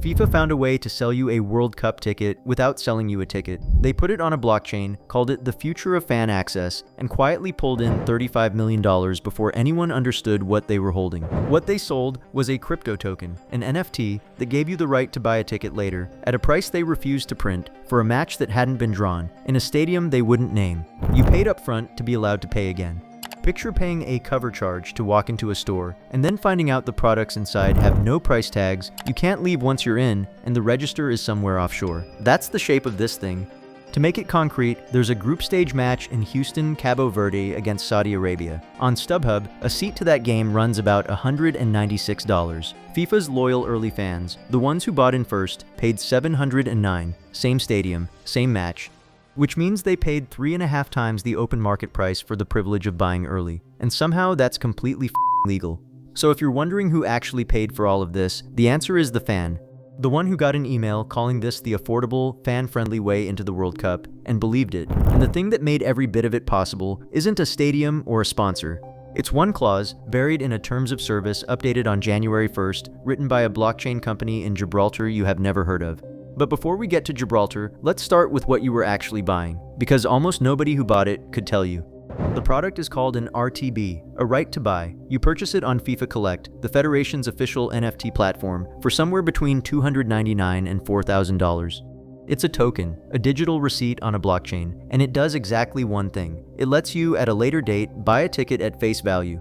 FIFA found a way to sell you a World Cup ticket without selling you a ticket. They put it on a blockchain, called it the future of fan access, and quietly pulled in $35 million before anyone understood what they were holding. What they sold was a crypto token, an NFT, that gave you the right to buy a ticket later, at a price they refused to print, for a match that hadn't been drawn, in a stadium they wouldn't name. You paid upfront to be allowed to pay again. Picture paying a cover charge to walk into a store, and then finding out the products inside have no price tags, you can't leave once you're in, and the register is somewhere offshore. That's the shape of this thing. To make it concrete, there's a group stage match in Houston, Cabo Verde against Saudi Arabia. On StubHub, a seat to that game runs about $196. FIFA's loyal early fans, the ones who bought in first, paid $709, same stadium, same match, which means they paid 3.5 times the open market price for the privilege of buying early. And somehow that's completely legal. So if you're wondering who actually paid for all of this, the answer is the fan. The one who got an email calling this the affordable, fan-friendly way into the World Cup, and believed it. And the thing that made every bit of it possible isn't a stadium or a sponsor. It's one clause, buried in a terms of service updated on January 1st, written by a blockchain company in Gibraltar you have never heard of. But before we get to Gibraltar, let's start with what you were actually buying, because almost nobody who bought it could tell you. The product is called an RTB, a right to buy. You purchase it on FIFA Collect, the Federation's official NFT platform, for somewhere between $299 and $4,000. It's a token, a digital receipt on a blockchain, and it does exactly one thing. It lets you, at a later date, buy a ticket at face value.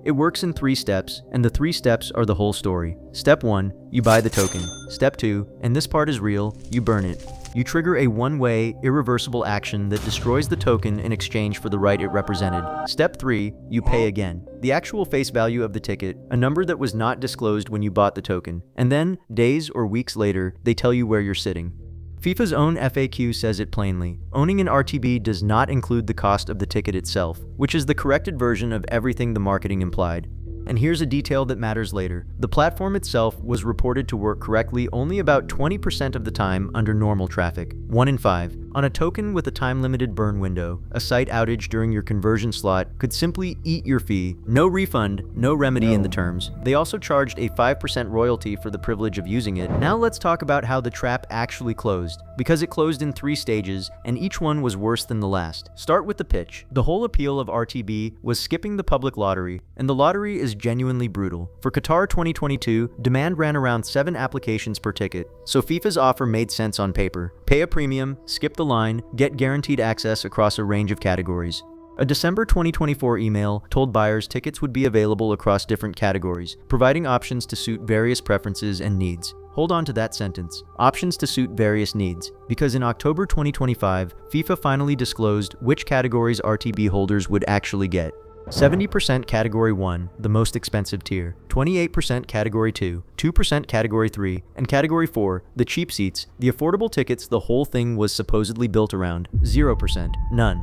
It works in 3 steps, and the 3 steps are the whole story. Step 1, you buy the token. Step 2, and this part is real, you burn it. You trigger a one-way, irreversible action that destroys the token in exchange for the right it represented. Step 3, you pay again. The actual face value of the ticket, a number that was not disclosed when you bought the token. And then, days or weeks later, they tell you where you're sitting. FIFA's own FAQ says it plainly. Owning an RTB does not include the cost of the ticket itself, which is the corrected version of everything the marketing implied. And here's a detail that matters later. The platform itself was reported to work correctly only about 20% of the time under normal traffic, 1 in 5. On a token with a time-limited burn window, a site outage during your conversion slot could simply eat your fee. No refund, no remedy in the terms. They also charged a 5% royalty for the privilege of using it. Now let's talk about how the trap actually closed, because it closed in 3 stages, and each one was worse than the last. Start with the pitch. The whole appeal of RTB was skipping the public lottery, and the lottery is genuinely brutal. For Qatar 2022, demand ran around 7 applications per ticket, so FIFA's offer made sense on paper. Pay a premium, skip the line, get guaranteed access across a range of categories. A December 2024 email told buyers tickets would be available across different categories, providing options to suit various preferences and needs. Hold on to that sentence, options to suit various needs, because in October 2025, FIFA finally disclosed which categories RTB holders would actually get. 70% Category 1, the most expensive tier, 28% Category 2, 2% Category 3, and Category 4, the cheap seats, the affordable tickets the whole thing was supposedly built around, 0%, none.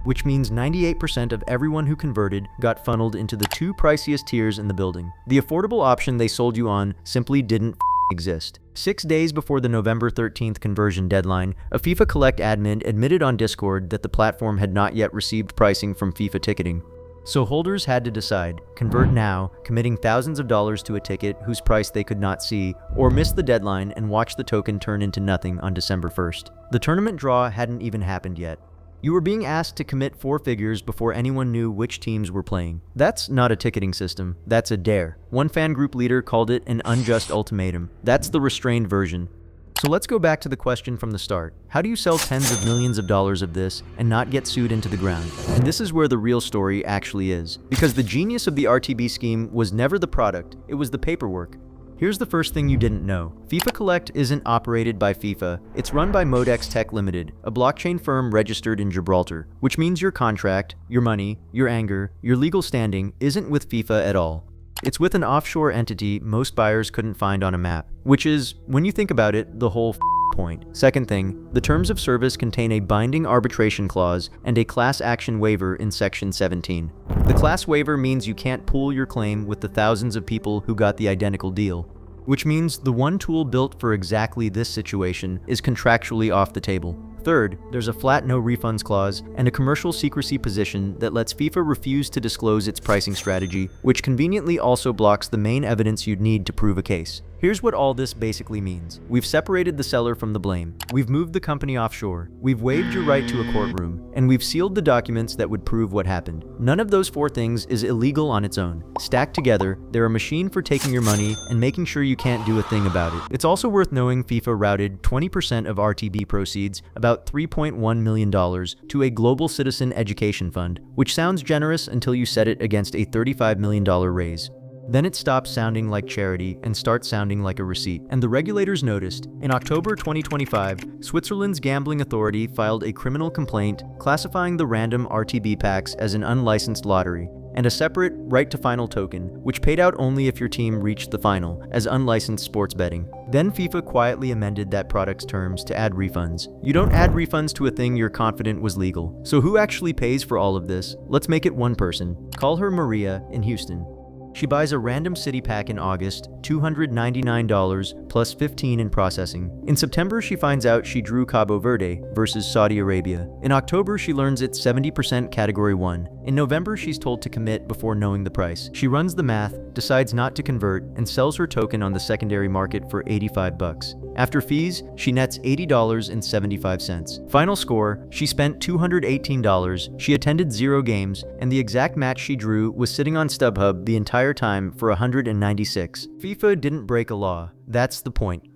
Which means 98% of everyone who converted got funneled into the 2 priciest tiers in the building. The affordable option they sold you on simply didn't exist. 6 days before the November 13th conversion deadline, a FIFA Collect admin admitted on Discord that the platform had not yet received pricing from FIFA ticketing. So holders had to decide, convert now, committing thousands of dollars to a ticket whose price they could not see, or miss the deadline and watch the token turn into nothing on December 1st. The tournament draw hadn't even happened yet. You were being asked to commit 4 figures before anyone knew which teams were playing. That's not a ticketing system, that's a dare. One fan group leader called it an unjust ultimatum. That's the restrained version. So let's go back to the question from the start. How do you sell tens of millions of dollars of this and not get sued into the ground? And this is where the real story actually is. Because the genius of the RTB scheme was never the product, it was the paperwork. Here's the first thing you didn't know. FIFA Collect isn't operated by FIFA, it's run by Modex Tech Limited, a blockchain firm registered in Gibraltar, which means your contract, your money, your anger, your legal standing isn't with FIFA at all. It's with an offshore entity most buyers couldn't find on a map, which is, when you think about it, the whole point. Second thing, the terms of service contain a binding arbitration clause and a class action waiver in Section 17. The class waiver means you can't pool your claim with the thousands of people who got the identical deal, which means the one tool built for exactly this situation is contractually off the table. Third, there's a flat no refunds clause and a commercial secrecy position that lets FIFA refuse to disclose its pricing strategy, which conveniently also blocks the main evidence you'd need to prove a case. Here's what all this basically means. We've separated the seller from the blame. We've moved the company offshore. We've waived your right to a courtroom. And we've sealed the documents that would prove what happened. None of those 4 things is illegal on its own. Stacked together, they're a machine for taking your money and making sure you can't do a thing about it. It's also worth knowing FIFA routed 20% of RTB proceeds, about $3.1 million, to a global citizen education fund, which sounds generous until you set it against a $35 million raise. Then it stops sounding like charity and starts sounding like a receipt. And the regulators noticed. In October 2025, Switzerland's gambling authority filed a criminal complaint classifying the random RTB packs as an unlicensed lottery, and a separate right-to-final token, which paid out only if your team reached the final, as unlicensed sports betting. Then FIFA quietly amended that product's terms to add refunds. You don't add refunds to a thing you're confident was legal. So who actually pays for all of this? Let's make it one person. Call her Maria in Houston. She buys a random city pack in August, $299 plus $15 in processing. In September, she finds out she drew Cabo Verde versus Saudi Arabia. In October, she learns it's 70% Category 1. In November, she's told to commit before knowing the price. She runs the math, decides not to convert, and sells her token on the secondary market for $85. After fees, she nets $80.75. Final score, she spent $218, she attended 0 games, and the exact match she drew was sitting on StubHub the entire time for $196. FIFA didn't break a law. That's the point.